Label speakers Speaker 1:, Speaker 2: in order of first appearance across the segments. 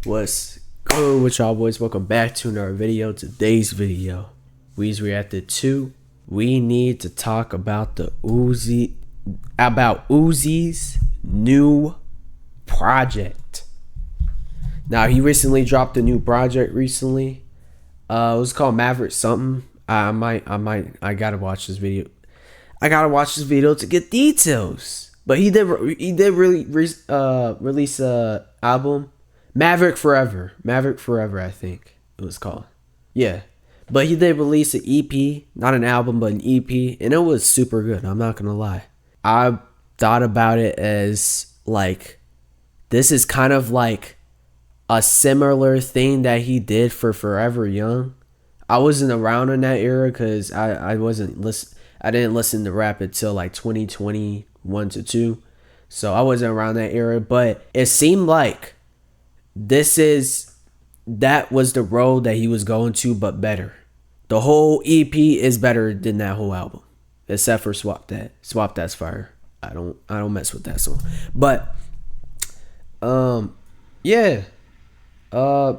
Speaker 1: What's good with y'all boys? Welcome back to another video. Today's video, we's reacted to. We need to talk about Uzi's new project. Now he recently dropped a new project recently. It was called Maverick something. I gotta watch this video. I gotta watch this video to get details. But he did really release a album, Maverick Forever, I think it was called. Yeah, but he did release an EP, not an album, but an EP, and it was super good. I'm not gonna lie. I thought about it as like, this is kind of like a similar thing that he did for Forever Young. I wasn't around in that era because I didn't listen to rap until like 2021 to 2, so I wasn't around that era. But it seemed like that was the road that he was going to, but better. The whole EP is better than that whole album, except for Swap That's Fire. I don't mess with that song. But yeah.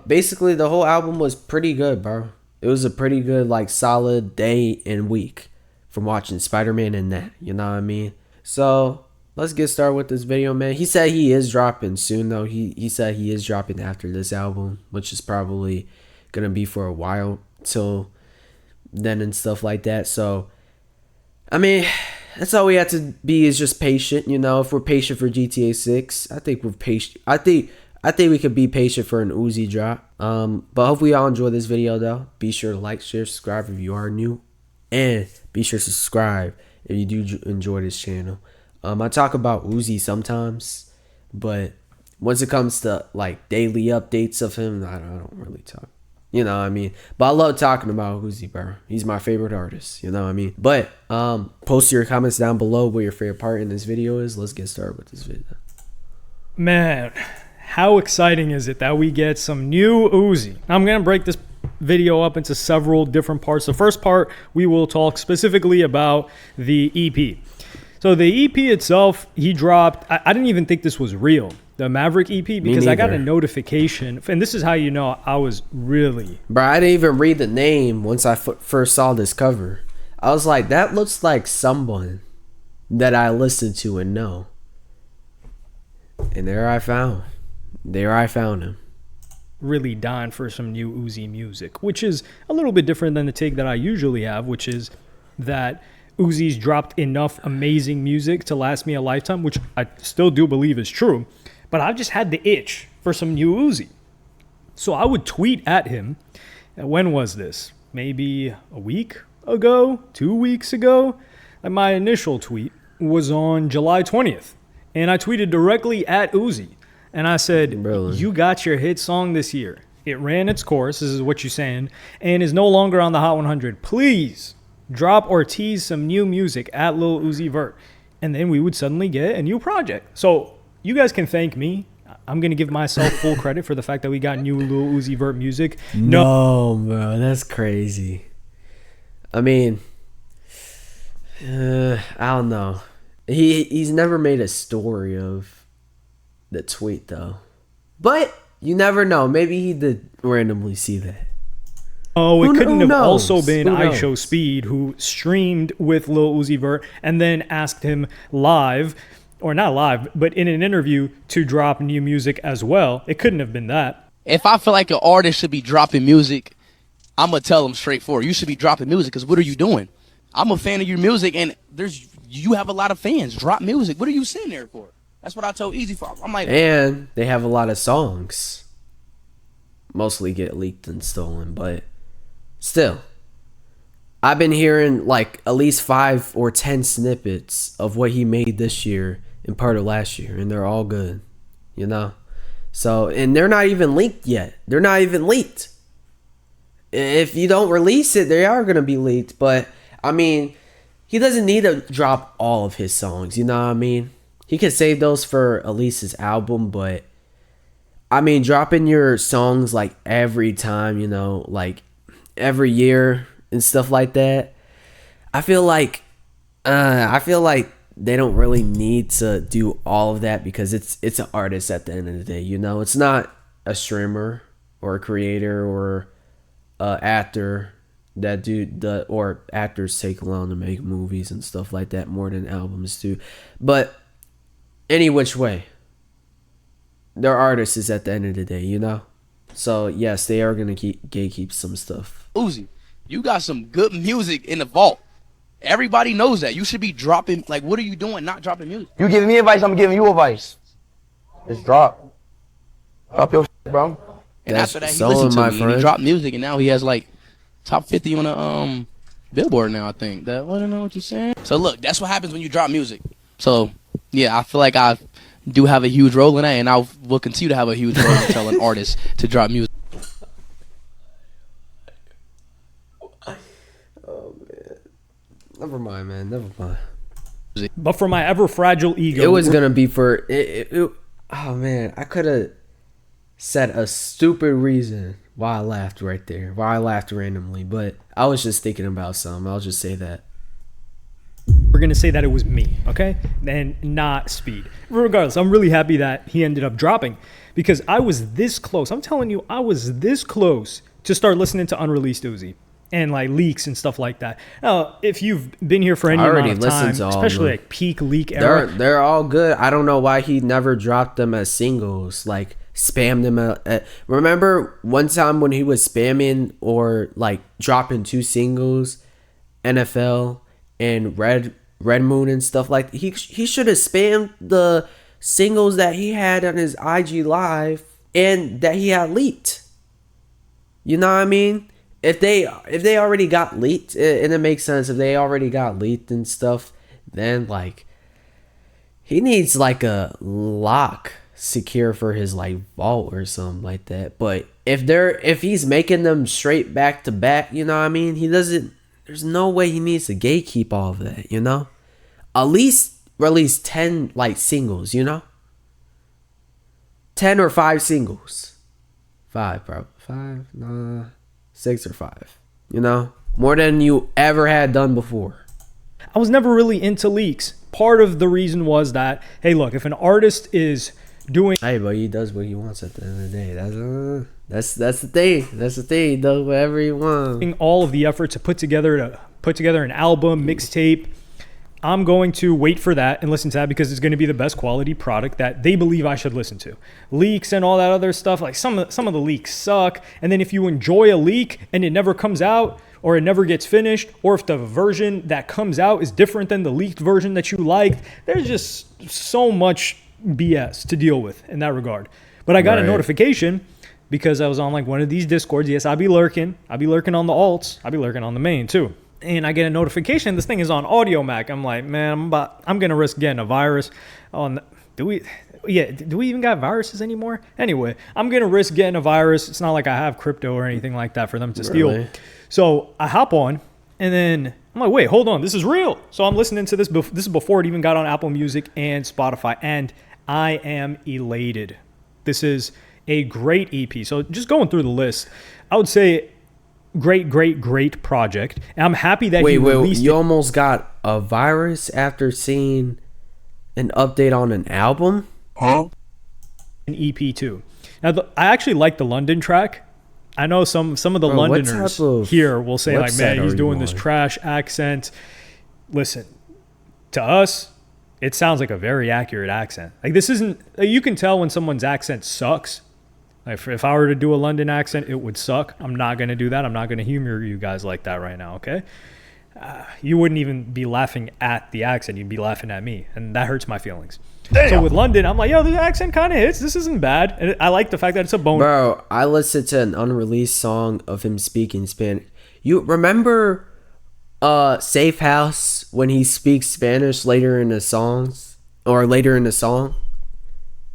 Speaker 1: Basically the whole album was pretty good, bro. It was a pretty good, like, solid day and week from watching Spider-Man and that, you know what I mean? So let's get started with this video, man. He said he is dropping soon, though. He said he is dropping after this album, which is probably gonna be for a while till then and stuff like that. So I mean, that's all we have to be, is just patient, you know. If we're patient for GTA 6, I think we're patient. I think we could be patient for an Uzi drop. But hopefully y'all enjoy this video, though. Be sure to like, share, subscribe if you are new, and be sure to subscribe if you do enjoy this channel. I talk about Uzi sometimes, but once it comes to like daily updates of him, I don't really talk. You know what I mean? But I love talking about Uzi, bro. He's my favorite artist. You know what I mean? But post your comments down below what your favorite part in this video is. Let's get started with this video.
Speaker 2: Man, how exciting is it that we get some new Uzi? I'm going to break this video up into several different parts. The first part, we will talk specifically about the EP. So the EP itself, he dropped, I didn't even think this was real, the Maverick EP, because I got a notification, and this is how you know I was really...
Speaker 1: Bro, I didn't even read the name once I first saw this cover. I was like, that looks like someone that I listen to and know. And there I found him.
Speaker 2: Really dying for some new Uzi music, which is a little bit different than the take that I usually have, which is that Uzi's dropped enough amazing music to last me a lifetime, which I still do believe is true, but I've just had the itch for some new Uzi. So I would tweet at him. When was this? Maybe a week ago, 2 weeks ago? And my initial tweet was on July 20th, and I tweeted directly at Uzi. And I said, really? You got your hit song this year. It ran its course, this is what you're saying, and is no longer on the Hot 100. Please drop or tease some new music at Lil Uzi Vert. And then we would suddenly get a new project. So you guys can thank me. I'm going to give myself full credit for the fact that we got new Lil Uzi Vert music.
Speaker 1: No, bro, that's crazy. I mean, I don't know. He's never made a story of the tweet, though, but you never know. Maybe he did randomly see that.
Speaker 2: Oh, it couldn't have also been iShow Speed, who streamed with Lil Uzi Vert and then asked him live, or not live, but in an interview, to drop new music as well. It couldn't have been that.
Speaker 3: If I feel like an artist should be dropping music, I'm gonna tell them straightforward. You should be dropping music, because what are you doing? I'm a fan of your music, and you have a lot of fans. Drop music. What are you sitting there for? That's what I told Easy for. I'm like,
Speaker 1: and they have a lot of songs. Mostly get leaked and stolen, but still, I've been hearing like at least 5 or 10 snippets of what he made this year and part of last year, and they're all good, you know. So, and they're not even leaked yet. They're not even leaked. If you don't release it, they are gonna be leaked. But I mean, he doesn't need to drop all of his songs. You know what I mean? He could save those for at least his album, but I mean, dropping your songs like every time, you know, like every year and stuff like that, I feel like they don't really need to do all of that, because it's an artist at the end of the day, you know. It's not a streamer or a creator or a actor that do the or actors take long to make movies and stuff like that more than albums do. But any which way, they're artists at the end of the day, you know? So yes, they are gonna gatekeep some stuff.
Speaker 3: Uzi, you got some good music in the vault. Everybody knows that. You should be dropping. Like, what are you doing? Not dropping music.
Speaker 4: You giving me advice, I'm giving you advice. Just drop. Drop your shit, bro.
Speaker 3: And
Speaker 1: That's
Speaker 3: after that, he
Speaker 1: selling,
Speaker 3: listened to
Speaker 1: my
Speaker 3: me. And he
Speaker 1: friend.
Speaker 3: dropped music, and now he has like top 50 on the Billboard now. I think that. I don't know what you're saying. So look, that's what happens when you drop music. So yeah, I feel like I do have a huge role in that, and I will continue to have a huge role in telling artists to drop music.
Speaker 1: Never mind, man. Never mind.
Speaker 2: But for my ever fragile ego,
Speaker 1: It was gonna be for oh man, I could have said a stupid reason why I laughed right there, why I laughed randomly, but I was just thinking about something. I'll just say that.
Speaker 2: we're gonna say that it was me, okay, and not Speed. Regardless, I'm really happy that he ended up dropping because I was this close. I'm telling you, I was this close to start listening to unreleased Uzi and like leaks and stuff like that. Now, if you've been here for any
Speaker 1: I already
Speaker 2: amount of time,
Speaker 1: listened to all of
Speaker 2: especially
Speaker 1: them.
Speaker 2: like peak leak era,
Speaker 1: They're all good. I don't know why he never dropped them as singles, like spammed them remember one time when he was spamming or like dropping 2 singles, NFL and Red Moon and stuff like that. He should have spammed the singles that he had on his IG live and that he had leaked. You know what I mean? If they already got leaked, and it makes sense if they already got leaked and stuff, then like he needs like a lock secure for his like vault or something like that. But if he's making them straight back to back, you know what I mean? There's no way he needs to gatekeep all of that, you know? At least release 10 like singles, you know? 10 or 5 singles. 5, probably. 5, nah. 6 or 5, you know, more than you ever had done before.
Speaker 2: I was never really into leaks. Part of the reason was that, hey, look, if an artist is doing
Speaker 1: Hey, but he does what he wants at the end of the day. That's the thing. That's the thing. He does whatever he wants.
Speaker 2: all of the effort to put together an album, mixtape, I'm going to wait for that and listen to that because it's going to be the best quality product that they believe I should listen to. Leaks and all that other stuff, like some of the leaks suck. And then if you enjoy a leak and it never comes out or it never gets finished, or if the version that comes out is different than the leaked version that you liked, there's just so much BS to deal with in that regard. But I got a notification because I was on like one of these Discords. Yes, I'll be lurking on the alts. I'll be lurking on the main too. And I get a notification. This thing is on Audio Mac. I'm like, man, I'm gonna risk getting a virus. Do we even got viruses anymore? Anyway, I'm gonna risk getting a virus. It's not like I have crypto or anything like that for them to steal.
Speaker 1: Really?
Speaker 2: So I hop on, and then I'm like, wait, hold on, this is real. So I'm listening to this. This is before it even got on Apple Music and Spotify, and I am elated. This is a great EP. So just going through the list, I would say great project. And I'm happy that he released
Speaker 1: you
Speaker 2: it.
Speaker 1: almost got a virus after seeing an update on an album?
Speaker 2: An EP too. Now, I actually like the London track. I know some of the
Speaker 1: Bro, what
Speaker 2: Londoners
Speaker 1: type of
Speaker 2: here will say like,
Speaker 1: website
Speaker 2: man, he's
Speaker 1: are
Speaker 2: doing
Speaker 1: you
Speaker 2: this
Speaker 1: on?
Speaker 2: trash accent. Listen, to us, it sounds like a very accurate accent. Like this isn't, you can tell when someone's accent sucks. Like if I were to do a London accent, it would suck. I'm not going to do that. I'm not going to humor you guys like that right now, okay? You wouldn't even be laughing at the accent. You'd be laughing at me, and that hurts my feelings. Damn. So with London, I'm like, yo, the accent kind of hits. This isn't bad. And I like the fact that it's a bonus.
Speaker 1: Bro, I listened to an unreleased song of him speaking Spanish. You remember Safe House when he speaks Spanish later in the songs? Or later in the song?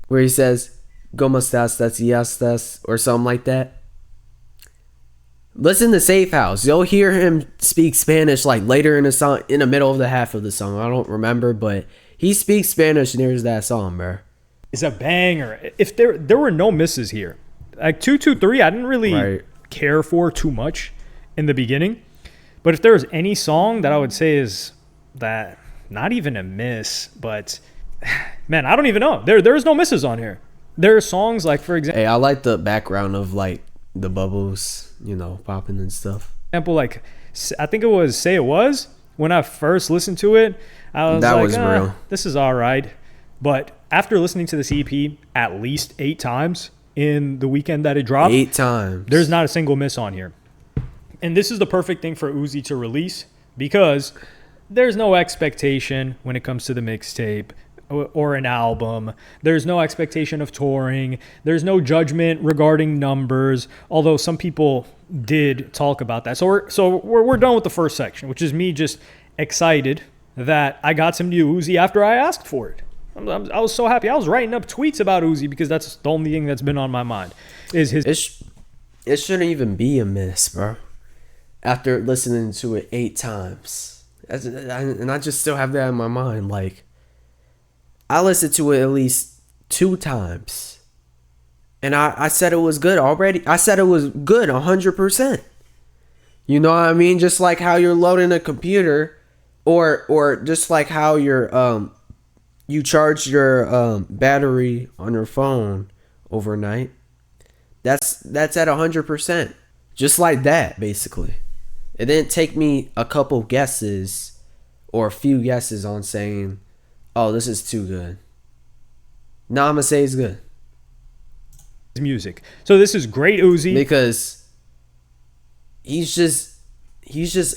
Speaker 1: Where he says, ¿Cómo estás? That's yes, or something like that. Listen to Safe House. You'll hear him speak Spanish like later in the song, in the middle of the half of the song. I don't remember, but he speaks Spanish near that song, bro.
Speaker 2: It's a banger. If there were no misses here, like 223, I didn't really care for too much in the beginning. But if there's any song that I would say is that not even a miss, but man, I don't even know. There is no misses on here. There are songs like, for example,
Speaker 1: Hey, I like the background of like the bubbles, popping and stuff.
Speaker 2: like I think it was "Say It Was." When I first listened to it, I was
Speaker 1: That
Speaker 2: like,
Speaker 1: was real.
Speaker 2: "This is all right." But after listening to this EP at least 8 times in the weekend that it dropped,
Speaker 1: 8 times.
Speaker 2: there's not a single miss on here. And this is the perfect thing for Uzi to release because there's no expectation when it comes to the mixtape or an album. There's no expectation of touring. There's no judgment regarding numbers, although some people did talk about that. So we're done with the first section, which is me just excited that I got some new Uzi after I asked for it. I was so happy. I was writing up tweets about Uzi because that's the only thing that's been on my mind. Is his
Speaker 1: It shouldn't even be a miss, bro. After listening to it 8 times. And I just still have that in my mind. Like, I listened to it at least 2 times. And I said it was good already. I said it was good 100%. You know what I mean? Just like how you're loading a computer, or just like how you charge your battery on your phone overnight. That's at 100%. Just like that, basically. It didn't take me a couple guesses or a few guesses on saying, oh, this is too good. No, I'm going to say it's good.
Speaker 2: music. So this is great Uzi.
Speaker 1: Because he's just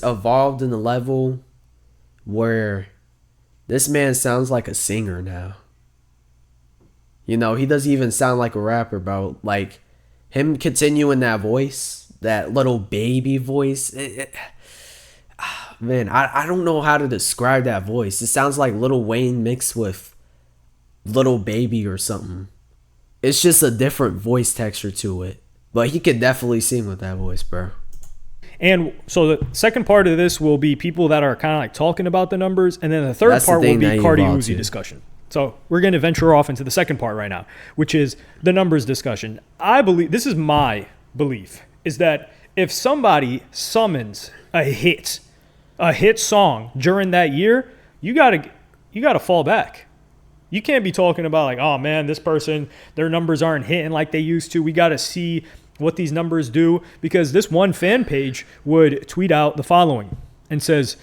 Speaker 1: evolved in the level where this man sounds like a singer now. He doesn't even sound like a rapper, bro. Like, him continuing that voice, that little baby voice. Man, I don't know how to describe that voice. It sounds like Lil Wayne mixed with Little Baby or something. It's just a different voice texture to it. But he could definitely sing with that voice, bro.
Speaker 2: And so the second part of this will be people that are kind of like talking about the numbers. And then the third part will be Cardi Uzi discussion. So we're going to venture off into the second part right now, which is the numbers discussion. I believe, this is my belief, is that if somebody summons a hit song during that year, you gotta fall back. You can't be talking about like, oh man, this person, their numbers aren't hitting like they used to. We got to see what these numbers do, because this one fan page would tweet out the following and says,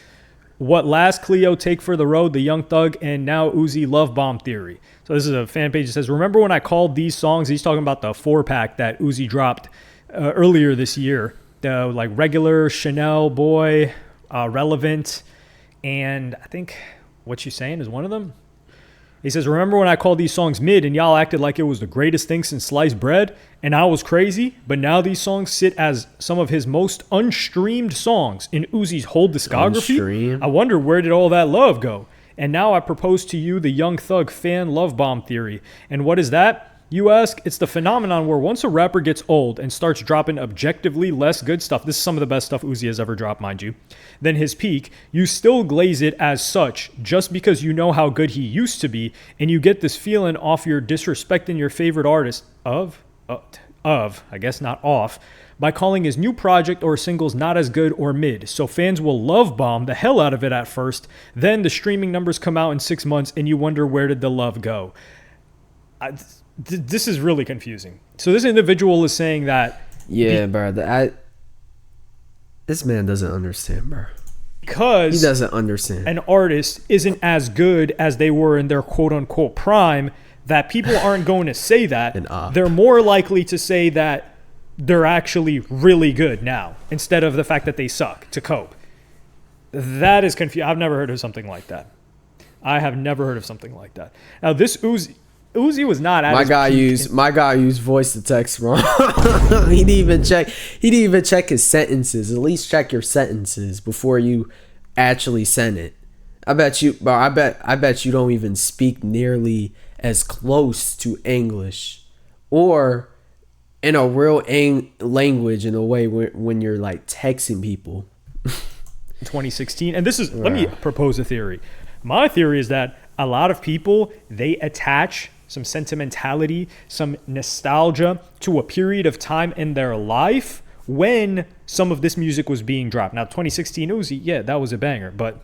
Speaker 2: what last Cleo take for the road, the Young Thug and now Uzi love bomb theory. So this is a fan page that says, remember when I called these songs? He's talking about the 4-pack that Uzi dropped earlier this year. The like regular, Chanel Boy, Relevant, and I think What You Saying is one of them. He says, remember when I called these songs mid and y'all acted like it was the greatest thing since sliced bread and I was crazy, but now these songs sit as some of his most unstreamed songs in Uzi's whole discography.
Speaker 1: Unstreamed?
Speaker 2: I wonder, where did all that love go? And now I propose to you the Young Thug fan love bomb theory. And what is that? You ask, it's the phenomenon where once a rapper gets old and starts dropping objectively less good stuff, this is some of the best stuff Uzi has ever dropped, mind you, than his peak, you still glaze it as such just because you know how good he used to be, and you get this feeling off your disrespecting your favorite artist I guess not off, by calling his new project or singles not as good or mid. So fans will love bomb the hell out of it at first, then the streaming numbers come out in 6 months and you wonder, where did the love go? This is really confusing. So this individual is saying that...
Speaker 1: Yeah, bro. This man doesn't understand, bro.
Speaker 2: Because...
Speaker 1: He doesn't understand.
Speaker 2: An artist isn't as good as they were in their quote-unquote prime, that people aren't going to say that. They're more likely to say that they're actually really good now, instead of the fact that they suck, to cope. That is confusing. I've never heard of something like that. I have never heard of something like that. Now, this Uzi was not at
Speaker 1: my guy used voice to text wrong. He didn't even check his sentences. At least check your sentences before you actually send it. I bet you don't even speak nearly as close to English or in a real language in a way when you're like texting people.
Speaker 2: 2016, and this is, let me propose a theory. My theory is that a lot of people, they attach some sentimentality, some nostalgia to a period of time in their life when some of this music was being dropped. Now, 2016 Uzi, yeah, that was a banger. But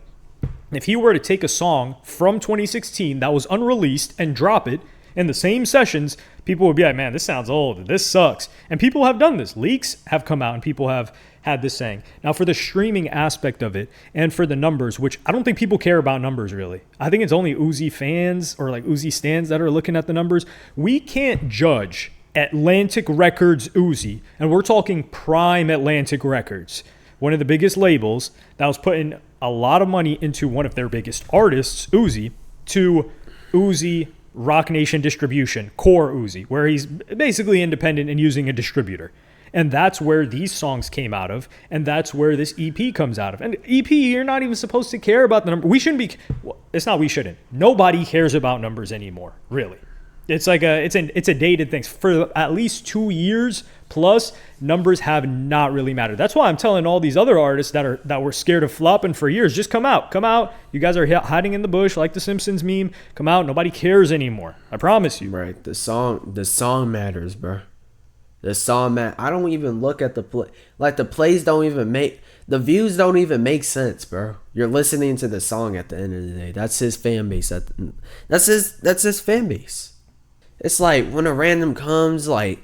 Speaker 2: if he were to take a song from 2016 that was unreleased and drop it In the same sessions, people would be like, man, this sounds old. This sucks. And people have done this. Leaks have come out and people have had this saying. Now, for the streaming aspect of it and for the numbers, which I don't think people care about numbers really. I think it's only Uzi fans or like Uzi stans that are looking at the numbers. We can't judge Atlantic Records Uzi, and we're talking prime Atlantic Records, one of the biggest labels that was putting a lot of money into one of their biggest artists, Uzi, to Uzi Rock Nation Distribution, Core Uzi, where he's basically independent and using a distributor. And that's where these songs came out of, and that's where this EP comes out of. And EP, you're not even supposed to care about the number. We shouldn't be. Well, it's not we shouldn't. Nobody cares about numbers anymore, really. It's like it's a dated thing. For at least 2 years plus, numbers have not really mattered. That's why I'm telling all these other artists that were scared of flopping for years, just come out. You guys are hiding in the bush like the Simpsons meme. Come out. Nobody cares anymore. I promise you.
Speaker 1: Right. The song matters, bro. The song I don't even look at the play. Like the plays don't even make the views don't even make sense, bro. You're listening to the song at the end of the day. That's his fan base. That's his fan base. It's like when a random comes like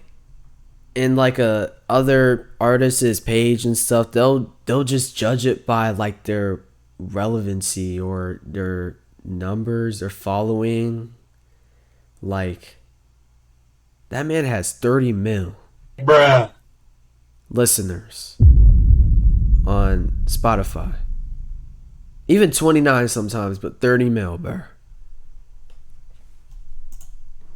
Speaker 1: in like a other artist's page and stuff, they'll just judge it by like their relevancy or their numbers or following. Like that man has 30 mil listeners on Spotify. Even 29 sometimes, but 30 mil, bro.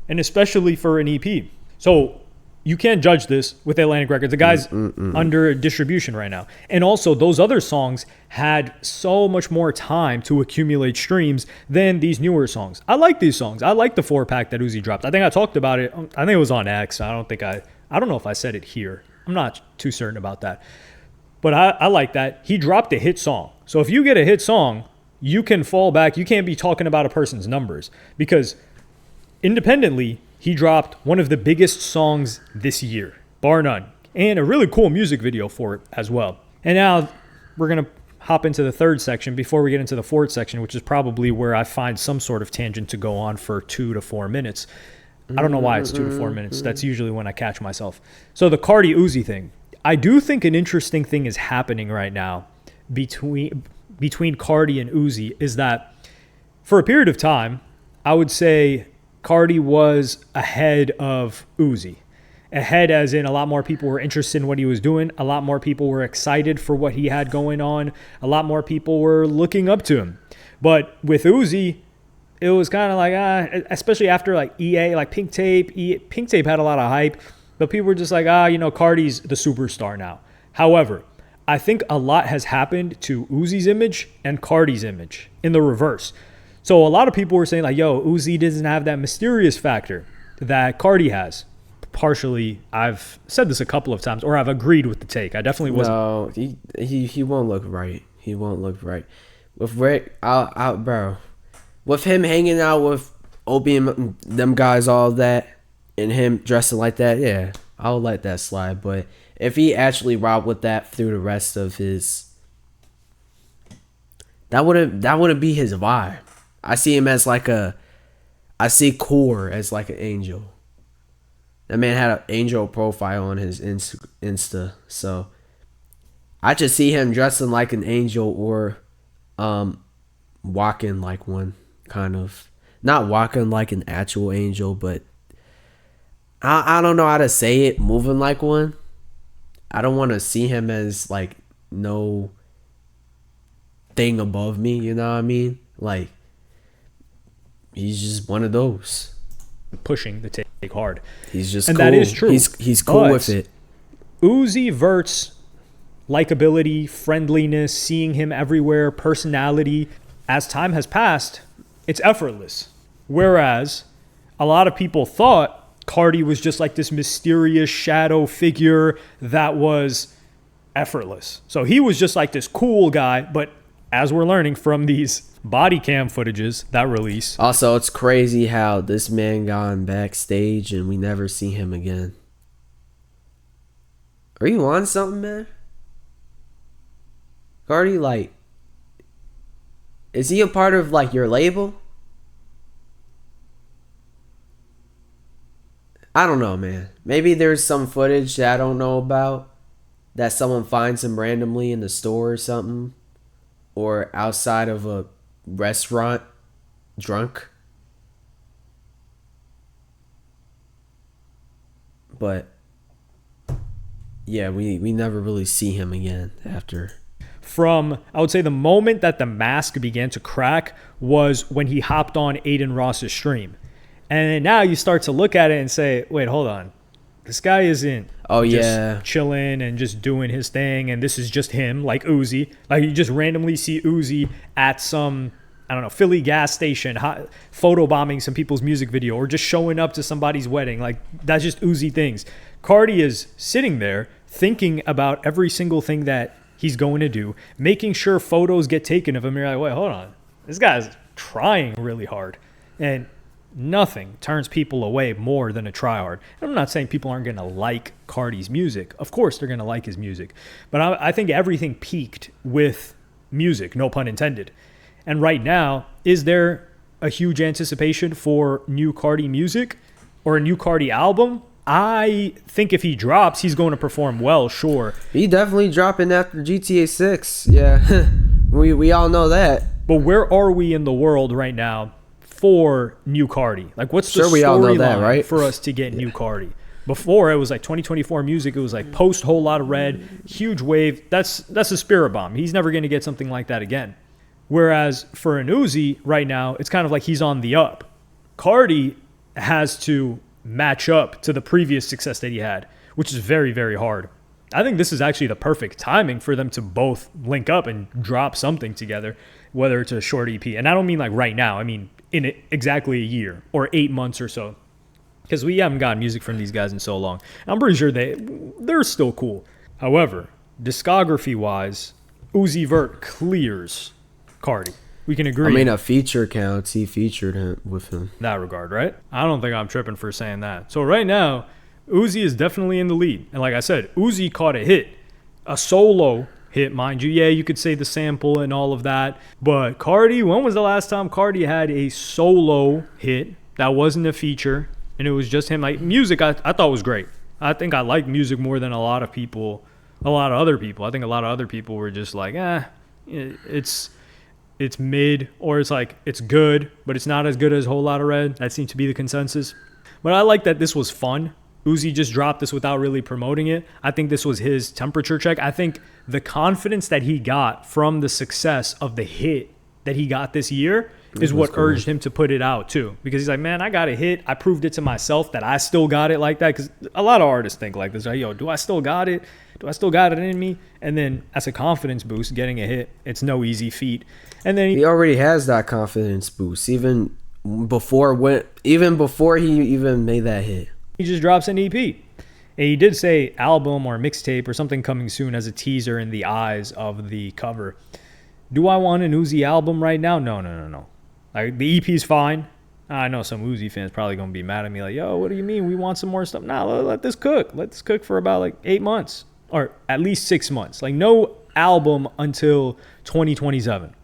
Speaker 2: And especially for an EP. So you can't judge this with Atlantic Records. The guy's under distribution right now. And also, those other songs had so much more time to accumulate streams than these newer songs. I like these songs. I like the 4-pack that Uzi dropped. I think I talked about it. I think it was on X. I don't know if I said it here. I'm not too certain about that. But I like that. He dropped a hit song. So if you get a hit song, you can fall back. You can't be talking about a person's numbers because independently, he dropped one of the biggest songs this year, bar none, and a really cool music video for it as well. And now we're going to hop into the third section before we get into the fourth section, which is probably where I find some sort of tangent to go on for 2 to 4 minutes. I don't know why it's 2 to 4 minutes. That's usually when I catch myself. So the Cardi Uzi thing. I do think an interesting thing is happening right now between Cardi and Uzi is that for a period of time, I would say Cardi was ahead of Uzi. Ahead as in a lot more people were interested in what he was doing. A lot more people were excited for what he had going on. A lot more people were looking up to him. But with Uzi, it was kind of like, especially after like EA, like Pink Tape. Pink Tape had a lot of hype. But people were just like, Cardi's the superstar now. However, I think a lot has happened to Uzi's image and Cardi's image in the reverse. So a lot of people were saying like, Uzi doesn't have that mysterious factor that Cardi has. Partially, I've said this a couple of times, or I've agreed with the take. I definitely wasn't.
Speaker 1: No, he won't look right. He won't look right. With Rick, bro. With him hanging out with Opium, them guys, all that, and him dressing like that, yeah, I'll let that slide. But if he actually robbed with that through the rest of his, that wouldn't be his vibe. I see him as I see Core as like an angel. That man had an angel profile on his Insta. So I just see him dressing like an angel or walking like one, kind of. Not walking like an actual angel, but I don't know how to say it, moving like one. I don't want to see him as like no thing above me, you know what I mean? Like, he's just one of those.
Speaker 2: Pushing the take hard.
Speaker 1: He's just
Speaker 2: and
Speaker 1: cool.
Speaker 2: That is true.
Speaker 1: He's cool with it.
Speaker 2: Uzi Vert's likability, friendliness, seeing him everywhere, personality, as time has passed, it's effortless. Whereas a lot of people thought Cardi was just like this mysterious shadow figure that was effortless. So he was just like this cool guy, but as we're learning from these body cam footages that release.
Speaker 1: Also, it's crazy how this man gone backstage and we never see him again. Are you on something, man? Cardi, like, is he a part of like your label? I don't know, man. Maybe there's some footage that I don't know about that someone finds him randomly in the store or something, or outside of a restaurant drunk. But yeah, we never really see him again after.
Speaker 2: From, I would say, the moment that the mask began to crack was when he hopped on Aiden Ross's stream. And then now you start to look at it and say, wait, hold on. This guy isn't just chilling and just doing his thing, and this is just him, like Uzi. Like, you just randomly see Uzi at some, I don't know, Philly gas station, photobombing some people's music video, or just showing up to somebody's wedding. Like, that's just Uzi things. Cardi is sitting there thinking about every single thing that he's going to do, making sure photos get taken of him. You're like, wait, hold on. This guy's trying really hard. And nothing turns people away more than a tryhard. I'm not saying people aren't going to like Cardi's music. Of course they're going to like his music. But I think everything peaked with music, no pun intended. And right now, is there a huge anticipation for new Cardi music or a new Cardi album? I think if he drops, he's going to perform well, sure.
Speaker 1: He definitely dropping after GTA 6. Yeah, we all know that.
Speaker 2: But where are we in the world right now for new Cardi? Like, what's the storyline right? for us to get new Cardi? Before, it was like 2024 music. It was like post Whole Lotta Red, huge wave. That's a spirit bomb. He's never going to get something like that again. Whereas for an Uzi right now, it's kind of like he's on the up. Cardi has to match up to the previous success that he had, which is very, very hard. I think this is actually the perfect timing for them to both link up and drop something together, whether it's a short EP. And I don't mean like right now. I mean in exactly a year or 8 months or so, because we haven't gotten music from these guys in so long. I'm pretty sure they're still cool. However, discography-wise, Uzi Vert clears Cardi. We can agree.
Speaker 1: I mean, a feature counts. He featured him with him.
Speaker 2: In that regard, right? I don't think I'm tripping for saying that. So right now, Uzi is definitely in the lead. And like I said, Uzi caught a hit. A solo hit, mind you. Yeah, you could say the sample and all of that. But Cardi, when was the last time Cardi had a solo hit that wasn't a feature and it was just him? Like, music, I thought was great. I think I like music more than a lot of other people. I think a lot of other people were just like, it's mid, or it's like it's good, but it's not as good as Whole Lotta Red. That seemed to be the consensus. But I like that this was fun. Uzi just dropped this without really promoting it. I think this was his temperature check. I think the confidence that he got from the success of the hit that he got this year is what urged him to put it out too. Because he's like, man, I got a hit. I proved it to myself that I still got it like that. Because a lot of artists think like this. Like, yo, do I still got it? Do I still got it in me? And then as a confidence boost, getting a hit, it's no easy feat. And then
Speaker 1: he already has that confidence boost even before he even made that hit.
Speaker 2: He just drops an EP. And he did say album or mixtape or something coming soon as a teaser in the eyes of the cover. Do I want an Uzi album right now? No. Like, the EP's fine. I know some Uzi fans probably going to be mad at me like, yo, what do you mean? We want some more stuff. Nah, let this cook. Let this cook for about like 8 months or at least 6 months. Like, no album until 2027.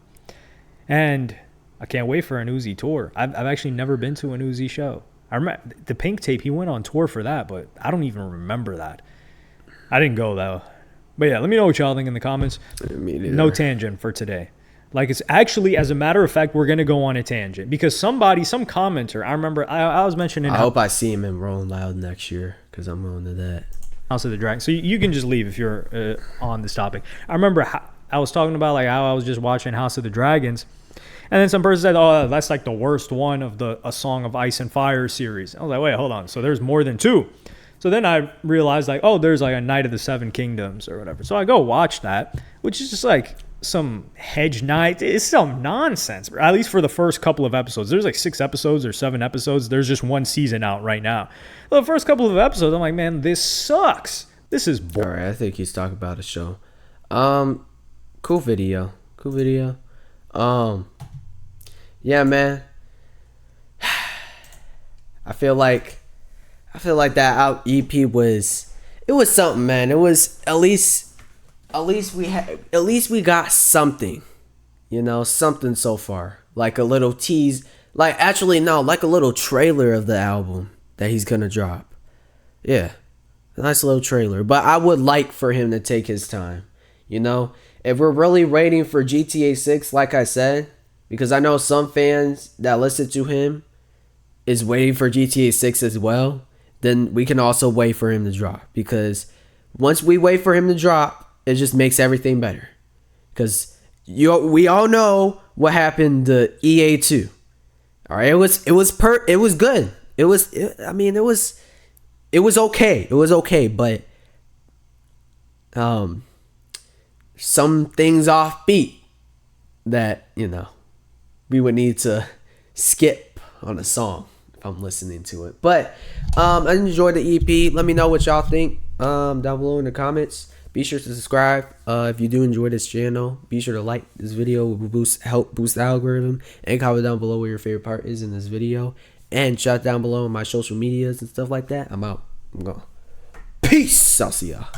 Speaker 2: And I can't wait for an Uzi tour. I've actually never been to an Uzi show. I remember the Pink Tape, he went on tour for that, but I don't even remember that. I didn't go, though. But yeah, let me know what y'all think in the comments. No tangent for today. Like, it's actually, as a matter of fact, we're going to go on a tangent. Because some commenter, I remember, I was mentioning.
Speaker 1: I hope I see him in Rolling Loud next year, because I'm going to that.
Speaker 2: House of the Dragon. So you can just leave if you're on this topic. I remember I was talking about like how I was just watching House of the Dragons. And then some person said, oh, that's like the worst one of A Song of Ice and Fire series. I was like, wait, hold on. So there's more than 2. So then I realized like, oh, there's like a Night of the Seven Kingdoms or whatever. So I go watch that, which is just like some hedge night. It's some nonsense, at least for the first couple of episodes. There's like 6 episodes or 7 episodes. There's just 1 season out right now. The first couple of episodes, I'm like, man, this sucks. This is boring.
Speaker 1: All right, I think he's talking about a show. Cool video. Yeah, man. I feel like that EP was something, man. It was at least we got something, something so far, like a little tease, like a little trailer of the album that he's gonna drop. Yeah, a nice little trailer. But I would like for him to take his time. You know, if we're really waiting for GTA 6, like I said, because I know some fans that listen to him is waiting for GTA 6 as well, then we can also wait for him to drop. Because once we wait for him to drop, it just makes everything better. Because we all know what happened to EA2. All right, it was good. It was okay. It was okay, but some things offbeat that, we would need to skip on a song if I'm listening to it. But I enjoyed the EP. Let me know what y'all think down below in the comments. Be sure to subscribe if you do enjoy this channel. Be sure to like this video. It will help boost the algorithm. And comment down below where your favorite part is in this video. And shout down below on my social medias and stuff like that. I'm out. I'm gone. Peace. I'll see y'all.